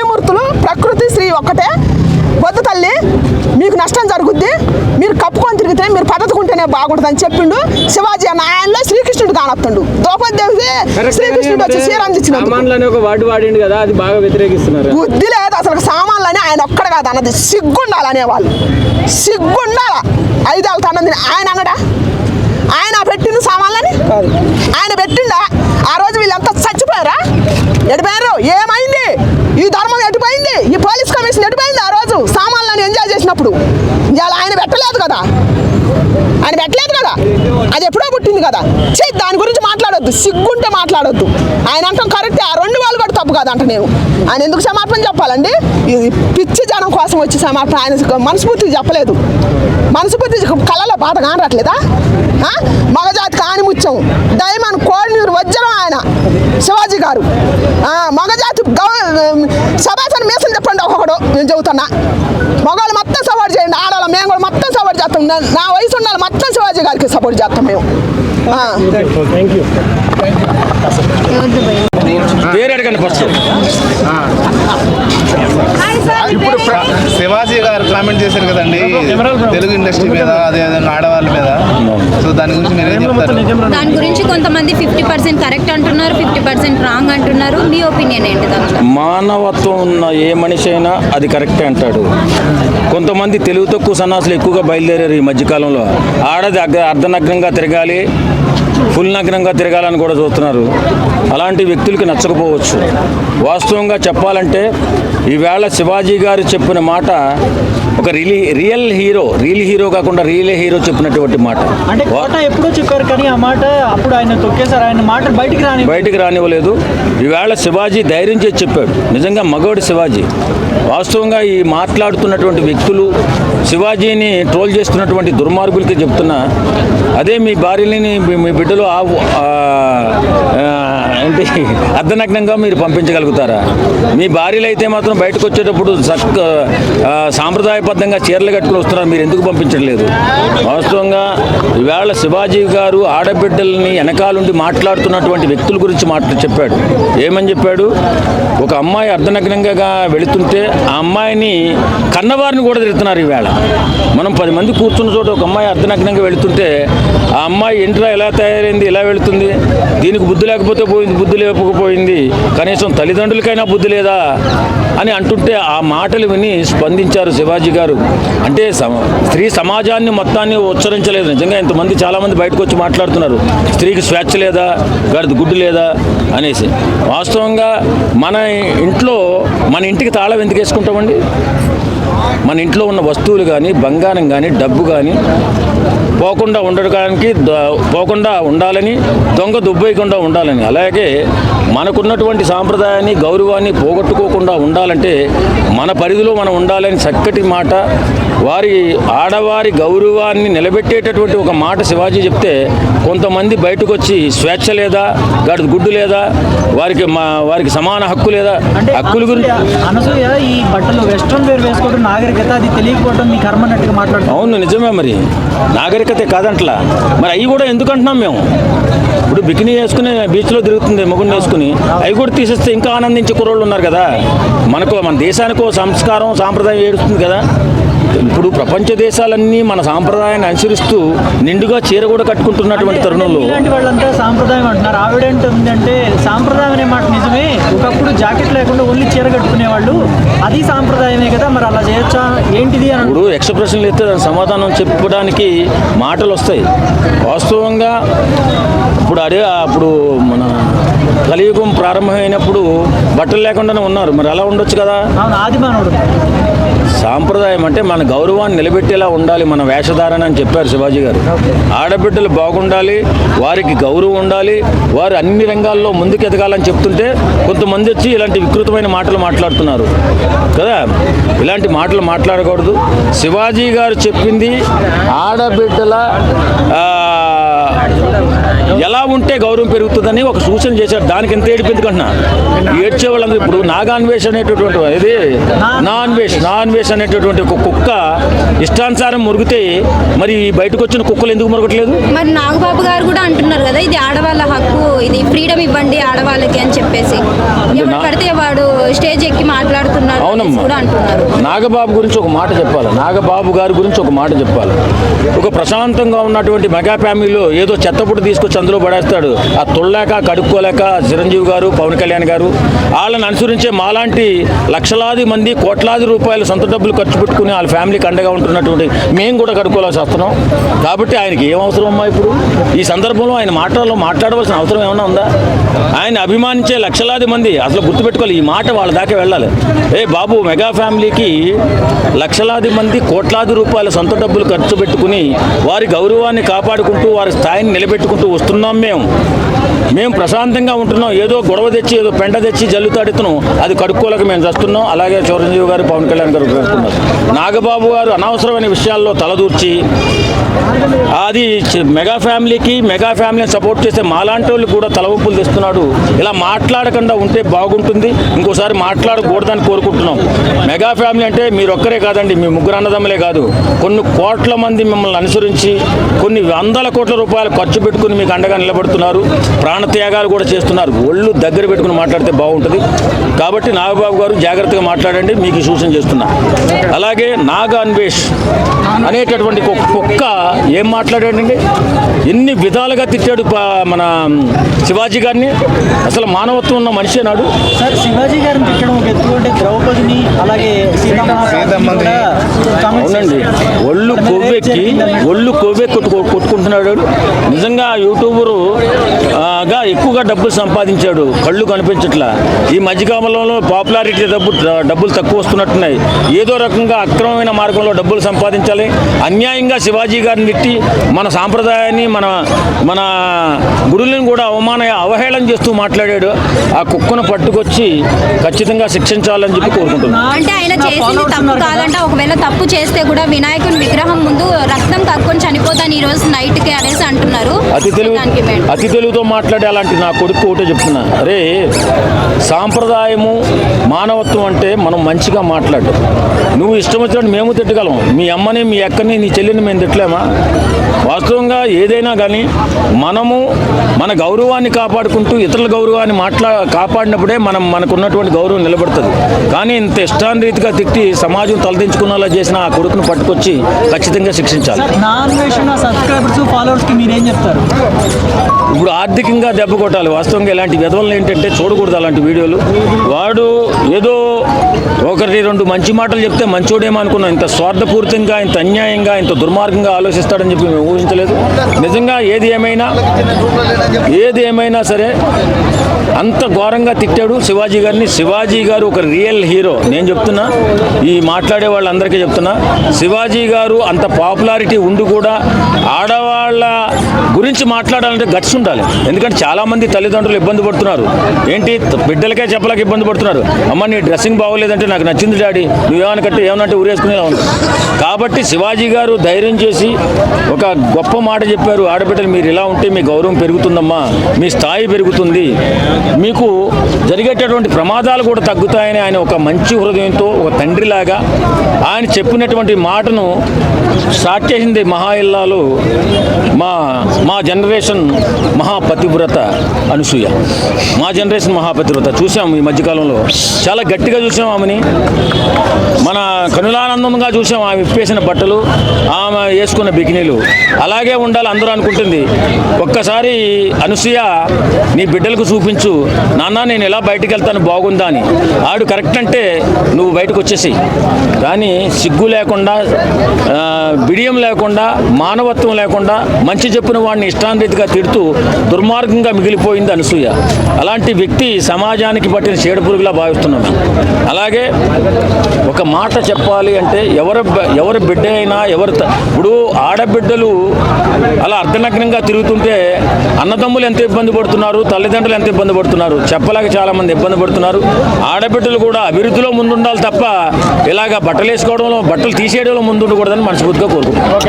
త్రిమూర్తులు ప్రకృతి శ్రీ ఒక్కటే. వద్దు తల్లి, మీకు నష్టం జరుగుద్ది, మీరు కప్పుకొని తిరిగితే మీరు పద్ధతుకుంటేనే బాగుంటుందని చెప్పిండు శివాజీ అన్న. ఆయనలో శ్రీకృష్ణుడు కానొత్తుండు. ద్రౌపది శ్రీకృష్ణుడు వచ్చి శ్రీరాందించినాడు. బుద్ధి లేదు అసలు. సామాన్లని ఆయన ఒక్కడ కాదు అన్నది. సిగ్గుండాలనే వాళ్ళు, సిగ్గుండాల. 5 ఏళ్ళ అన్నది ఆయన అంగడా? ఆయన పెట్టింది సామాన్లని? ఆయన పెట్టిండా? ఆ రోజు వీళ్ళంతా చచ్చిపోయారా? ఎడిపోయారు? ఏమైంది? ఈ ధర్మం ఎటుపోయింది? ఈ పోలీస్ కమిషన్ ఎటుపోయింది? ఆ రోజు సామాన్లను ఎంజాయ్ చేసినప్పుడు ఇవాళ ఆయన పెట్టలేదు కదా, ఆయన పెట్టలేదు కదా, అది ఎప్పుడో పుట్టింది కదా. దాని గురించి మాట్లాడొద్దు, సిగ్గుంటే మాట్లాడొద్దు. ఆయన అంటాం కరెక్టే, ఆ 2 వాళ్ళు కూడా తప్పు కాదంట. నేను ఆయన ఎందుకు క్షమాపణ చెప్పాలండి? ఇది పిచ్చి జనం కోసం వచ్చి క్షమాపణ ఆయన మనస్ఫూర్తిగా చెప్పలేదు. మనస్ఫూర్తి కళ్ళలో బాధ కానట్లేదా? మగజాతి కాని ముత్యం డైమండ్ కోడినూరు వజ్రం ఆయన శివాజీ గారు. మగజాతి సభాసన మీసం చెప్పండి ఒక్కొక్కడు. నేను చెబుతున్నా, మగవాళ్ళు మొత్తం సపోర్ట్ చేయండి, ఆడవాళ్ళు మేము కూడా మొత్తం సపోర్ట్ చేస్తాం. నా వయసు ఉండాలి, మొత్తం శివాజీ గారికి సపోర్ట్ చేస్తాం మేము. ఇప్పుడు శివాజీ గారు కామెంట్ చేశారు కదండి తెలుగు ఇండస్ట్రీ మీద, అదేవిధంగా ఆడవాళ్ళ మీద. సో దాని గురించి మీరు ఏం చెప్తారు? దాని గురించి కొంతమంది 50% కరెక్ట్ అంటున్నారు, 50% రాంగ్ అంటున్నారు. మీ ఒపీనియన్ ఏంటి దాంట్లో? మానవత్వం ఉన్న ఏ మనిషి అయినా అది కరెక్టే అంటాడు. కొంతమంది తెలుగు తక్కువ సన్నాసులు ఎక్కువగా బయలుదేరారు ఈ మధ్యకాలంలో. ఆడది అర్ధనగ్నంగా తిరగాలి, ఫుల్ నగ్నంగా తిరగాలని కూడా చూస్తున్నారు. అలాంటి వ్యక్తులకి నచ్చకపోవచ్చు. వాస్తవంగా చెప్పాలంటే ఈవేళ శివాజీ గారు చెప్పిన మాట ఒక రియల్ హీరో కాకుండా రియల్ హీరో చెప్పినటువంటి మాట. అంటే ఎప్పుడో చెప్పారు కానీ ఆ మాట అప్పుడు ఆయన తొక్కేశారు. ఆయన మాట బయటికి రానివ్వలేదు. ఈవేళ శివాజీ ధైర్యం చేసి చెప్పాడు. నిజంగా మగవాడు శివాజీ. వాస్తవంగా ఈ మాట్లాడుతున్నటువంటి వ్యక్తులు శివాజీని ట్రోల్ చేస్తున్నటువంటి దుర్మార్గులకి చెప్తున్నా, అదే మీ భార్యని మీ బిడ్డలు ఏంటి అర్ధనగ్నంగా మీరు పంపించగలుగుతారా? మీ భార్యలు అయితే మాత్రం బయటకు వచ్చేటప్పుడు సాంప్రదాయబద్ధంగా చీరలు కట్టుకుని వస్తున్నారు, మీరు ఎందుకు పంపించట్లేదు? వాస్తవంగా ఈవేళ శివాజీ గారు ఆడబిడ్డల్ని వెనకాలండి మాట్లాడుతున్నటువంటి వ్యక్తుల గురించి చెప్పాడు. ఏమని చెప్పాడు? ఒక అమ్మాయి అర్ధనగ్నంగా వెళుతుంటే ఆ అమ్మాయిని కన్నవారిని కూడా తిడుతున్నారు. ఈవేళ మనం 10 మంది కూర్చున్న చోట ఒక అమ్మాయి అర్ధనగ్నంగా వెళుతుంటే ఆ అమ్మాయి ఏంట్రా ఎలా తయారైంది, ఎలా వెళుతుంది, దీనికి బుద్ధి లేకపోతే పోయింది, బుద్ధి లేకపోయింది, కనీసం తల్లిదండ్రులకైనా బుద్ధి లేదా అని అంటుంటే ఆ మాటలు విని స్పందించారు శివాజీ గారు. అంటే స్త్రీ సమాజాన్ని మొత్తాన్ని ఉచ్చరించలేదు. నిజంగా ఇంతమంది చాలామంది బయటకు వచ్చి మాట్లాడుతున్నారు, స్త్రీకి స్వేచ్ఛ లేదా, గాడిద గుడ్డు లేదా అనేసి. వాస్తవంగా మన ఇంటికి తాళం ఎందుకు వేసుకుంటామండి? మన ఇంట్లో ఉన్న వస్తువులు కానీ, బంగారం కానీ, డబ్బు కానీ పోకుండా ఉండాలని, దొంగ దుబ్బేయకుండా ఉండాలని. అలాగే మనకున్నటువంటి సాంప్రదాయాన్ని, గౌరవాన్ని పోగొట్టుకోకుండా ఉండాలంటే మన పరిధిలో మనం ఉండాలని చక్కటి మాట, ఆడవారి గౌరవాన్ని నిలబెట్టేటటువంటి ఒక మాట శివాజీ చెప్తే కొంతమంది బయటకు వచ్చి స్వేచ్ఛ లేదా, గాడిద గుడ్డు లేదా, వారికి సమాన హక్కు లేదా, హక్కుల గురించి అనసూయ ఈ బట్టలు వెస్ట్రన్ వేర్ వేసుకోవడం నాగరికత, అది తెలియకపోవడం మీ కర్మ అన్నట్టుగా మాట్లాడుతాం. అవును, నిజమే. మరి నాగరికతే కాదంటలా, మరి అవి కూడా ఎందుకు అంటున్నాం మేము? ఇప్పుడు బికినీ వేసుకుని బీచ్లో తిరుగుతుంది మొగుడిని వేసుకుని, అవి కూడా తీసేస్తే ఇంకా ఆనందించే కుర్రోళ్ళు ఉన్నారు కదా. మన దేశానికి సంస్కారం, సాంప్రదాయం ఏడుస్తుంది కదా. ఇప్పుడు ప్రపంచ దేశాలన్నీ మన సాంప్రదాయాన్ని అనుసరిస్తూ నిండుగా చీర కూడా కట్టుకుంటున్నటువంటి తరుణంలో ఇలాంటి వాళ్ళంతా సాంప్రదాయం అంటున్నారు. ఆవిడేంటుందంటే సాంప్రదాయం అనే మాట నిజమే, ఒకప్పుడు జాకెట్ లేకుండా ఓన్లీ చీర కట్టుకునేవాళ్ళు, అది సాంప్రదాయమే కదా, మరి అలా చేయొచ్చా ఏంటిది అని. ఇప్పుడు ఎక్స్ప్రెషన్లు అయితే దాని సమాధానం చెప్పడానికి మాటలు వస్తాయి. వాస్తవంగా అప్పుడు మన కలియుగం ప్రారంభమైనప్పుడు బట్టలు లేకుండానే ఉన్నారు, మరి అలా ఉండొచ్చు కదా. ఆదిమానవుడు సాంప్రదాయం అంటే మన గౌరవాన్ని నిలబెట్టేలా ఉండాలి మన వేషధారణ అని చెప్పారు శివాజీ గారు. ఆడబిడ్డలు బాగుండాలి, వారికి గౌరవం ఉండాలి, వారు అన్ని రంగాల్లో ముందుకు ఎదగాలని చెప్తుంటే కొంతమంది వచ్చి ఇలాంటి వికృతమైన మాటలు మాట్లాడుతున్నారు కదా. ఇలాంటి మాటలు మాట్లాడకూడదు. శివాజీ గారు చెప్పింది ఆడబిడ్డల ఎలా ఉంటే గౌరవం పెరుగుతుందని ఒక సూచన చేశారు. దానికి ఎంత ఏడుపు ఎందుకంటున్నా, ఏడ్చే వాళ్ళందరూ ఇప్పుడు నాగాన్వేష్ అనేటటువంటి ఇది నాన్ వేష్ అనేటటువంటి ఒక కుక్క ఇష్టానుసారం మురుగుతే మరి బయటకు వచ్చిన కుక్కలు ఎందుకు మురగట్లేదు? మరి నాగబాబు గారు కూడా అంటున్నారు కదా, ఇది ఆడవాళ్ళ హక్కు, ఇది ఫ్రీడమ్ ఇవ్వండి ఆడవాళ్ళకి అని చెప్పేసి. ఎవరు పడితే వాడు స్టేజ్ ఎక్కి మాట్లాడుతున్నారు అవునమ్మా. కూడా అంటున్నారు. నాగబాబు గురించి ఒక మాట చెప్పాలి. నాగబాబు గారి గురించి ఒక మాట చెప్పాలి. ఒక ప్రశాంతంగా ఉన్నటువంటి మెగా ఫ్యామిలీలో ఏదో చెత్తపుట్టు తీసుకొచ్చి అందులో పడేస్తాడు. ఆ తొళ్ళాక కడుక్కోలేక చిరంజీవి గారు, పవన్ కళ్యాణ్ గారు వాళ్ళని అనుసరించే మాలాంటి లక్షలాది మంది కోట్లాది రూపాయలు సొంత డబ్బులు ఖర్చు పెట్టుకుని వాళ్ళ ఫ్యామిలీకి అండగా ఉంటున్నటువంటి మేము కూడా కడుక్కోవాల్సి వస్తున్నాం. కాబట్టి ఆయనకి ఏం అవసరం అమ్మా? ఇప్పుడు ఈ సందర్భంలో ఆయన మాట్లాడవలసిన అవసరం ఏమైనా ఉందా? ఆయన అభిమానించే లక్షలాది మంది అసలు గుర్తుపెట్టుకోవాలి, ఈ మాట వాళ్ళ దాకా వెళ్ళాలి. బాబు, మెగా ఫ్యామిలీకి లక్షలాది మంది కోట్లాది రూపాయల సొంత డబ్బులు ఖర్చు పెట్టుకుని వారి గౌరవాన్ని కాపాడుకుంటూ వారి స్థాయిని నిలబెట్టుకుంటూ వస్తున్నాం. మేము ప్రశాంతంగా ఉంటున్నాం. ఏదో గొడవ తెచ్చి ఏదో పెంట తెచ్చి జల్లుతాడుతున్నాం, అది కడుక్కోలేక మేము చేస్తున్నాం. అలాగే చిరంజీవి గారు, పవన్ కళ్యాణ్ గారు చేస్తున్నారు. నాగబాబు గారు అనవసరమైన విషయాల్లో తలదూర్చి అది మెగా ఫ్యామిలీని సపోర్ట్ చేసే మాలాంటి వాళ్ళు కూడా తలవంపులు తెస్తున్నాడు. ఇలా మాట్లాడకుండా ఉంటే బాగుంటుంది. ఇంకోసారి మాట్లాడకూడదని కోరుకుంటున్నాం. మెగా ఫ్యామిలీ అంటే మీరు ఒక్కరే కాదండి, మీ ముగ్గురు అన్నదమ్ములే కాదు, కొన్ని కోట్ల మంది మిమ్మల్ని అనుసరించి కొన్ని వందల కోట్ల రూపాయలు ఖర్చు పెట్టుకుని మీకు అండగా నిలబడుతున్నారు. ప్రాణత్యాగాలు కూడా చేస్తున్నారు. ఒళ్ళు దగ్గర పెట్టుకుని మాట్లాడితే బాగుంటుంది. కాబట్టి నాగబాబు గారు జాగ్రత్తగా మాట్లాడండి, మీకు సూచన చేస్తున్నా. అలాగే నాగ అన్వేష్ అనేటటువంటి కుక్క ఏం మాట్లాడాడండి? ఎన్ని విధాలుగా తిట్టాడు మన శివాజీ గారిని. అసలు మానవత్వం ఉన్న మనిషి నాడు. సార్, శివాజీ గారిని తిట్టడం ఒక ఎత్తు అంటే ద్రౌపదిని అలాగే అవునండి, ఒళ్ళు కొవ్వెక్కి కొట్టుకుంటున్నాడు. నిజంగా యూట్యూబరుగా ఎక్కువగా డబ్బులు సంపాదించాడు, కళ్ళు కనిపించట్లా. ఈ మధ్యకాలంలో పాపులారిటీ డబ్బులు తక్కువ వస్తున్నట్టున్నాయి. ఏదో రకంగా అక్రమమైన మార్గంలో డబ్బులు సంపాదించాలి. అన్యాయంగా శివాజీ గారిని తిట్టి మన సాంప్రదాయాన్ని మన గుడులను కూడా అవహేళన చేస్తూ మాట్లాడాడు. ఆ కుక్కను పట్టుకొచ్చి ఖచ్చితంగా శిక్షించాలని చెప్పి కోరుకుంటున్నాను. అంటే ఆయన చేసింది తప్పు కాదంటే, ఒకవేళ తప్పు చేస్తే కూడా వినాయకుని విగ్రహం ముందు రక్తం కక్కుని చనిపోతాను ఈ రోజు నైట్ కి అనేసి అంటున్నారు. అతి తెలుగుతో మాట్లాడే అలాంటి నా కొడుకు ఒకటే చెప్తున్నా, అరే సాంప్రదాయము మానవత్వం అంటే మనం మంచిగా మాట్లాడు. నువ్వు ఇష్టం వచ్చినట్టు మేము తిట్టగలం. మీ అమ్మని, మీ అక్కని, నీ చెల్లిని మేము తిట్టలేమా? వాస్తవంగా ఏదైనా కానీ మనము మన గౌరవాన్ని కాపాడుకుంటూ ఇతరుల గౌరవాన్ని కాపాడినప్పుడే మనకున్నటువంటి గౌరవం నిలబడుతుంది. కానీ ఇంత ఇష్టాన్రీతిగా తిట్టి సమాజం తలదించుకునేలా చేసిన ఆ కొడుకును పట్టుకొచ్చి ఖచ్చితంగా శిక్షించాలి. మీరేం చెప్తారు? ఇప్పుడు ఆర్థికంగా దెబ్బ కొట్టాలి. వాస్తవంగా ఇలాంటి విధవలను ఏంటంటే చూడకూడదు అలాంటి వీడియోలు. వాడు ఏదో ఒకటి రెండు మంచి మాటలు చెప్తే మంచోడేమో అనుకున్నాం. ఇంత స్వార్థపూరితంగా, ఇంత అన్యాయంగా, ఇంత దుర్మార్గంగా ఆలోచిస్తాడని చెప్పి మేము ఊహించలేదు. నిజంగా ఏది ఏమైనా సరే అంత ఘోరంగా తిట్టాడు శివాజీ గారిని. శివాజీ గారు ఒక రియల్ హీరో. నేను చెప్తున్నా, ఈ మాట్లాడే వాళ్ళందరికీ చెప్తున్నా, శివాజీ గారు అంత పాపులారిటీ ఉండి కూడా ఆడవాళ్ళ గురించి మాట్లాడాలంటే గట్స్ ఉండాలి. ఎందుకంటే చాలామంది తల్లిదండ్రులు ఇబ్బంది పడుతున్నారు. ఏంటి బిడ్డలకే చెప్పలేక ఇబ్బంది పడుతున్నారు. అమ్మ నీ డ్రెస్సింగ్ బాగోలేదంటే నాకు నచ్చింది డాడీ, ఏమనంటే ఊరేసుకునేలా ఉంది. కాబట్టి శివాజీ గారు ధైర్యం చేసి ఒక గొప్ప మాట చెప్పారు. ఆడబిడ్డలు మీరు ఇలా ఉంటే మీ గౌరవం పెరుగుతుందమ్మా, మీ స్థాయి పెరుగుతుంది, మీకు జరిగేటటువంటి ప్రమాదాలు కూడా తగ్గుతాయని ఆయన ఒక మంచి హృదయంతో ఒక తండ్రిలాగా ఆయన చెప్పినటువంటి మాటను స్టార్ట్ చేసింది మహా ఇల్లాలు మా జనరేషన్ మహాపతివ్రత అనసూయ. మా జనరేషన్ మహాపతివ్రత చూసాం ఈ మధ్యకాలంలో. చాలా గట్టిగా చూసాం ఆమెని. మన కనులానందంగా చూసాం ఆమె విప్పేసిన బట్టలు, ఆమె వేసుకున్న బికినీలు. అలాగే ఉండాలి అందరూ అనుకుంటుంది. ఒక్కసారి అనసూయ నీ బిడ్డలకు చూపించు, నాన్న నేను ఎలా బయటికి వెళ్తాను బాగుందా అని. ఆడు కరెక్ట్ అంటే నువ్వు బయటకు వచ్చేసి. కానీ సిగ్గు లేకుండా, బిడియం లేకుండా, మానవత్వం లేకుండా మంచి చెప్పిన వాడిని ఇష్టాన్రీతిగా తిడుతూ దుర్మార్గంగా మిగిలిపోయింది అనసూయ. అలాంటి వ్యక్తి సమాజానికి పట్టిన చీడపురుగులా భావిస్తున్నాం. అలాగే ఒక మాట చెప్పాలి అంటే ఎవరి బిడ్డ అయినా ఇప్పుడు ఆడబిడ్డలు అలా అర్ధనగ్నంగా తిరుగుతుంటే అన్నదమ్ములు ఎంత ఇబ్బంది పడుతున్నారు, తల్లిదండ్రులు ఎంత ఇబ్బంది పడుతున్నారు చెప్పలేక చాలామంది ఇబ్బంది పడుతున్నారు. ఆడబిడ్డలు కూడా అభివృద్ధిలో ముందుండాలి తప్ప ఇలాగ బట్టలు వేసుకోవడంలో, బట్టలు తీసేయడంలో ముందుండకూడదని మనస్ఫూర్తిగా కోరుకుంటున్నాను.